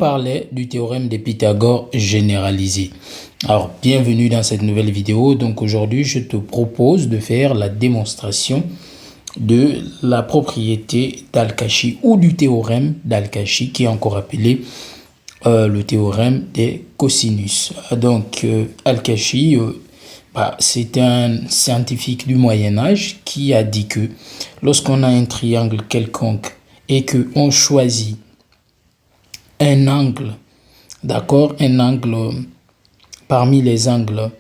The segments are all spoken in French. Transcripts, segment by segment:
parlait du théorème de Pythagore généralisé. Alors, bienvenue dans cette nouvelle vidéo. Donc aujourd'hui, je te propose de faire la démonstration de la propriété d'Al-Kashi ou du théorème d'Al-Kashi qui est encore appelé le théorème des cosinus. Donc, Al-Kashi, c'est un scientifique du Moyen-Âge qui a dit que lorsqu'on a un triangle quelconque et qu'on choisit un angle, d'accord, un angle parmi les angles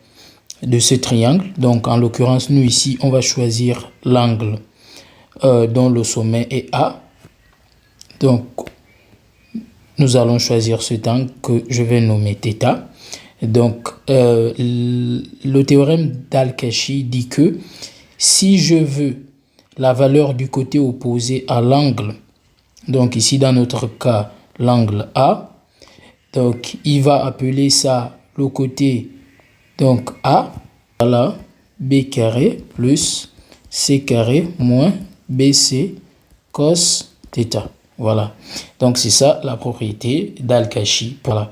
de ce triangle. Donc, en l'occurrence, nous ici, on va choisir l'angle dont le sommet est A. Donc, nous allons choisir cet angle que je vais nommer θ. Donc, le théorème d'Al-Kashi dit que si je veux la valeur du côté opposé à l'angle, donc ici dans notre cas, l'angle A, donc il va appeler ça le côté donc A, voilà, B carré plus C carré moins BC cos θ. Voilà, donc c'est ça la propriété d'Al-Kashi. Voilà.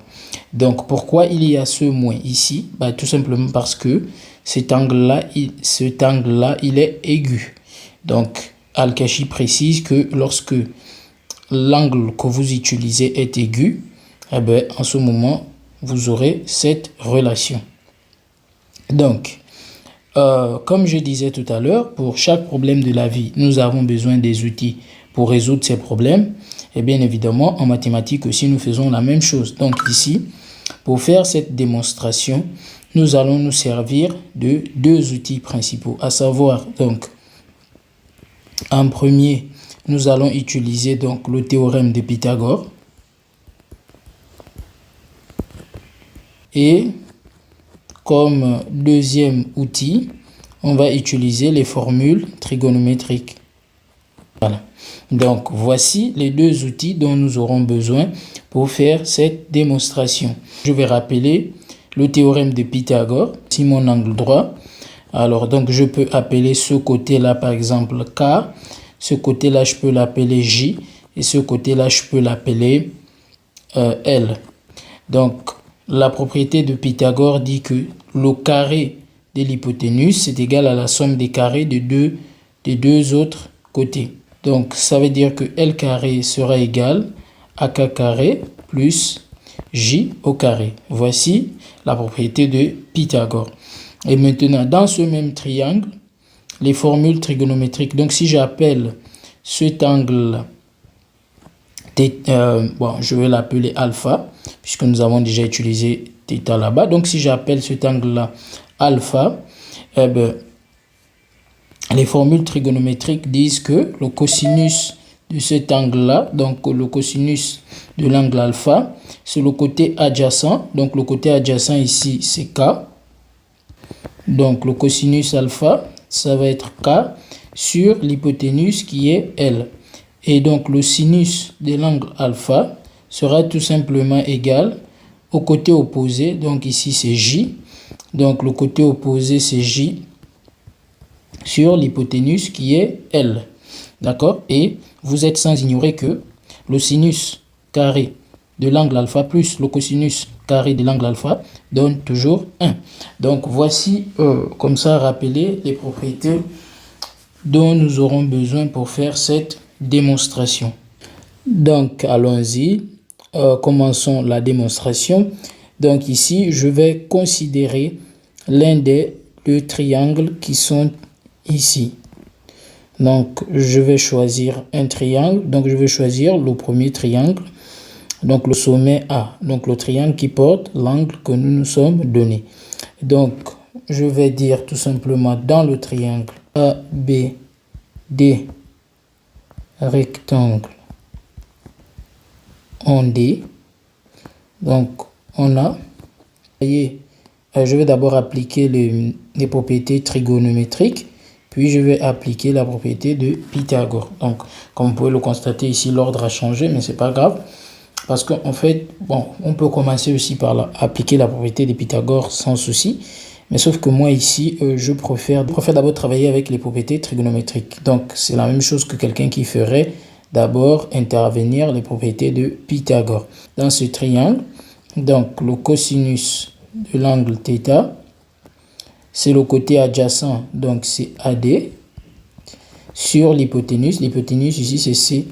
Donc pourquoi il y a ce moins ici? Tout simplement parce que cet angle-là, il est aigu. Donc Al-Kashi précise que lorsque l'angle que vous utilisez est aigu, en ce moment, vous aurez cette relation. Donc, comme je disais tout à l'heure, pour chaque problème de la vie, nous avons besoin des outils pour résoudre ces problèmes. Et bien évidemment, en mathématiques aussi, nous faisons la même chose. Donc ici, pour faire cette démonstration, nous allons nous servir de deux outils principaux, à savoir, donc, en premier, nous allons utiliser donc le théorème de Pythagore. Et comme deuxième outil, on va utiliser les formules trigonométriques. Voilà. Donc, voici les deux outils dont nous aurons besoin pour faire cette démonstration. Je vais rappeler le théorème de Pythagore. Si mon angle droit, alors donc je peux appeler ce côté-là par exemple K. Ce côté-là, je peux l'appeler J. Et ce côté-là, je peux l'appeler L. Donc, la propriété de Pythagore dit que le carré de l'hypoténuse est égal à la somme des carrés des deux autres côtés. Donc, ça veut dire que L carré sera égal à K carré plus J au carré. Voici la propriété de Pythagore. Et maintenant, dans ce même triangle, les formules trigonométriques. Donc, si j'appelle cet angle, je vais l'appeler alpha, puisque nous avons déjà utilisé θ là-bas. Donc, si j'appelle cet angle-là alpha, les formules trigonométriques disent que le cosinus de cet angle-là, donc le cosinus de l'angle alpha, c'est le côté adjacent. Donc, le côté adjacent ici, c'est K. Donc, le cosinus alpha, ça va être K sur l'hypoténuse qui est L. Et donc, le sinus de l'angle alpha sera tout simplement égal au côté opposé. Donc, ici, c'est J. Donc, le côté opposé, c'est J sur l'hypoténuse qui est L. D'accord? Et vous êtes sans ignorer que le sinus carré de l'angle alpha plus le cosinus carré de l'angle alpha donne toujours 1. Donc, voici comme ça rappeler les propriétés dont nous aurons besoin pour faire cette démonstration. Donc, allons-y. Commençons la démonstration. Donc, ici, je vais considérer l'un des deux triangles qui sont ici. Donc, je vais choisir un triangle. Donc, je vais choisir le premier triangle. Donc, le sommet A. Donc, le triangle qui porte l'angle que nous nous sommes donné. Donc, je vais dire tout simplement dans le triangle ABD rectangle en D. Donc, on a, voyez, je vais d'abord appliquer les propriétés trigonométriques, puis je vais appliquer la propriété de Pythagore. Donc, comme vous pouvez le constater ici, l'ordre a changé, mais c'est pas grave. Parce qu'en fait, on peut commencer aussi par appliquer la propriété de Pythagore sans souci. Mais sauf que moi ici, je préfère d'abord travailler avec les propriétés trigonométriques. Donc, c'est la même chose que quelqu'un qui ferait d'abord intervenir les propriétés de Pythagore. Dans ce triangle, donc le cosinus de l'angle θ, c'est le côté adjacent, donc c'est AD, sur l'hypoténuse. L'hypoténuse ici c'est C,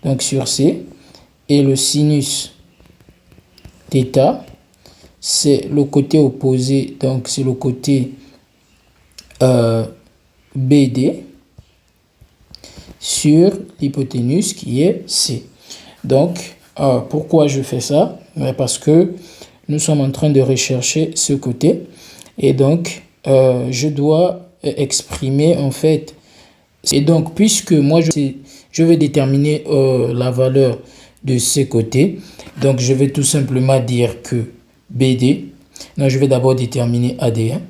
donc sur C. Et le sinus θ, c'est le côté opposé, donc c'est le côté BD sur l'hypoténuse qui est C. Donc, pourquoi je fais ça? Parce que nous sommes en train de rechercher ce côté et donc je dois exprimer en fait. Et donc, puisque moi je vais déterminer la valeur de ces côtés, donc je vais tout simplement dire que BD, non, je vais d'abord déterminer AD. Hein.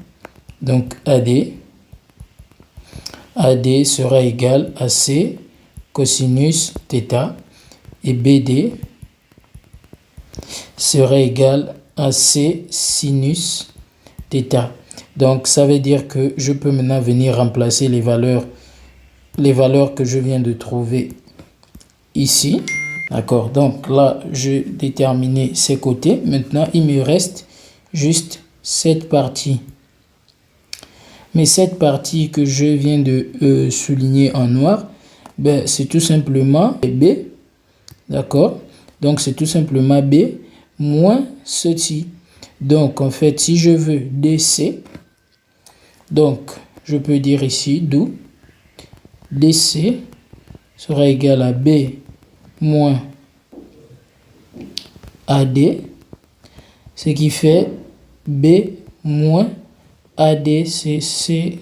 Donc AD sera égal à C cosinus θ et BD sera égal à C sinus θ. Donc ça veut dire que je peux maintenant venir remplacer les valeurs que je viens de trouver ici. D'accord, donc là, j'ai déterminé ces côtés. Maintenant, il me reste juste cette partie. Mais cette partie que je viens de souligner en noir, ben, c'est tout simplement B. D'accord, donc c'est tout simplement B moins ceci. Donc, en fait, si je veux DC, donc, je peux dire ici, d'où DC sera égal à B moins AD, ce qui fait B moins AD, c'est C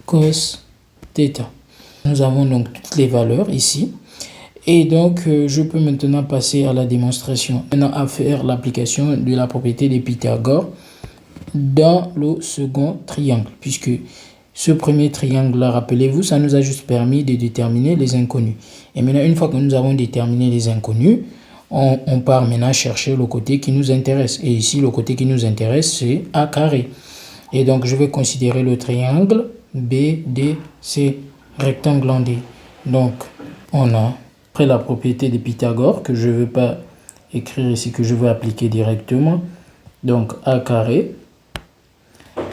cos θ. Nous avons donc toutes les valeurs ici. Et donc, je peux maintenant passer à la démonstration. Maintenant, à faire l'application de la propriété de Pythagore dans le second triangle, puisque ce premier triangle-là, rappelez-vous, ça nous a juste permis de déterminer les inconnus. Et maintenant, une fois que nous avons déterminé les inconnus, on part maintenant chercher le côté qui nous intéresse. Et ici, le côté qui nous intéresse, c'est A carré. Et donc, je vais considérer le triangle BDC, rectangle en D. Donc, on a après la propriété de Pythagore, que je ne veux pas écrire ici, que je veux appliquer directement. Donc, A carré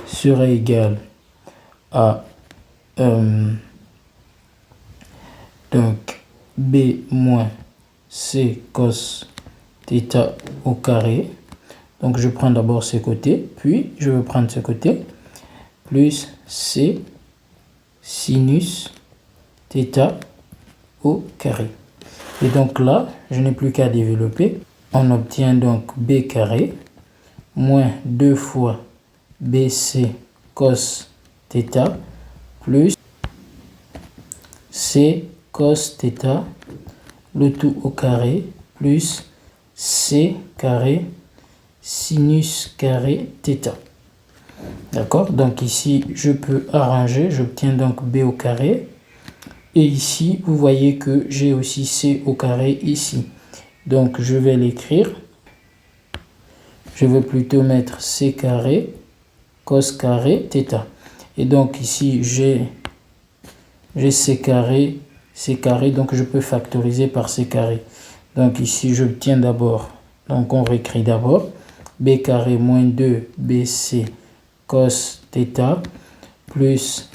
sera égal à donc B moins C cos θ au carré. Donc je prends d'abord ce côté, puis je vais prendre ce côté, plus C sinus θ au carré. Et donc là, je n'ai plus qu'à développer. On obtient donc B carré moins 2 fois BC cos θ plus C cos θ, le tout au carré, plus C carré sinus carré θ. D'accord, donc ici je peux arranger, j'obtiens donc B au carré. Et ici, vous voyez que j'ai aussi C au carré ici. Donc je vais l'écrire. Je vais plutôt mettre C carré cos carré θ. Et donc ici j'ai C carré, donc je peux factoriser par C carré. Donc ici j'obtiens d'abord, donc on réécrit d'abord, B carré moins 2 BC cos θ plus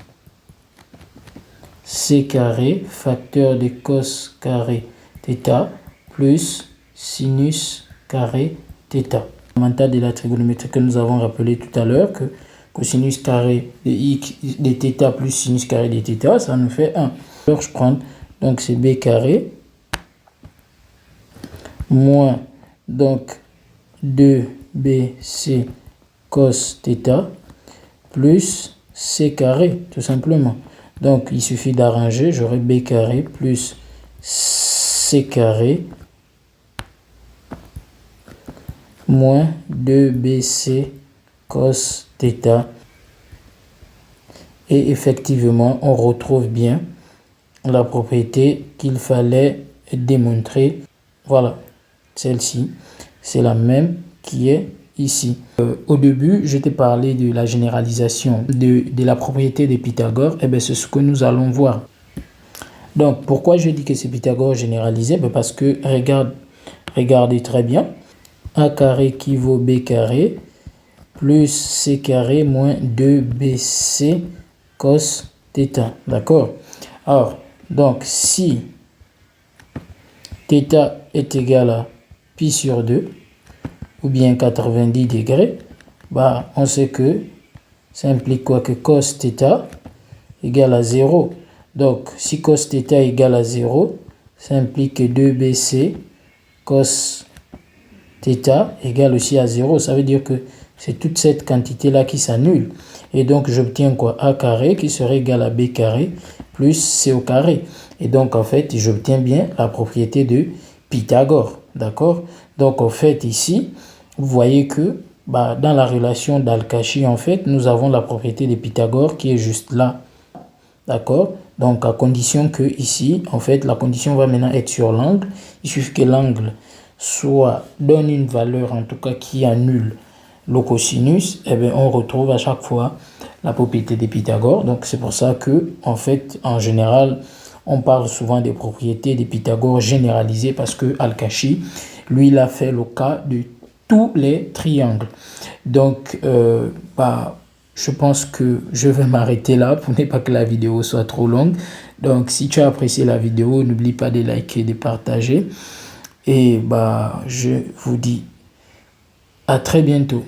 C carré, facteur de cos carré θ plus sinus carré θ. Fondamentale de la trigonométrie que nous avons rappelé tout à l'heure, que cosinus carré de x de θ plus sinus carré de θ, ça nous fait 1. Alors je prends, donc c'est B carré moins donc 2bc cos θ plus C carré, tout simplement. Donc il suffit d'arranger, j'aurai B carré plus C carré moins 2bc cos θ. Et effectivement, on retrouve bien la propriété qu'il fallait démontrer. Voilà, celle-ci, c'est la même qui est ici. Au début, je t'ai parlé de la généralisation de la propriété de Pythagore. Et bien, c'est ce que nous allons voir. Donc, pourquoi je dis que c'est Pythagore généralisé? Parce que, regardez très bien. A carré équivaut B carré plus C carré moins 2BC cos θ. D'accord? Alors, donc, si θ est égal à pi sur 2, ou bien 90 degrés, on sait que ça implique quoi? Que cos θ égale à 0. Donc, si cos θ égale à 0, ça implique que 2BC cos θ égale aussi à 0. Ça veut dire que c'est toute cette quantité-là qui s'annule. Et donc, j'obtiens quoi? A carré qui serait égal à B carré plus C au carré. Et donc, en fait, j'obtiens bien la propriété de Pythagore. D'accord? Donc, en fait, ici, vous voyez que dans la relation d'Al-Kashi, en fait, nous avons la propriété de Pythagore qui est juste là. D'accord? Donc, à condition que ici, en fait, la condition va maintenant être sur l'angle. Il suffit que l'angle donne une valeur, en tout cas, qui annule le cosinus. Et bien, on retrouve à chaque fois la propriété de Pythagore. Donc, c'est pour ça que, en fait, en général, on parle souvent des propriétés de Pythagore généralisées parce que Al-Kashi, lui, il a fait le cas de tous les triangles. Donc, je pense que je vais m'arrêter là pour ne pas que la vidéo soit trop longue. Donc, si tu as apprécié la vidéo, n'oublie pas de liker, de partager. Et je vous dis à très bientôt.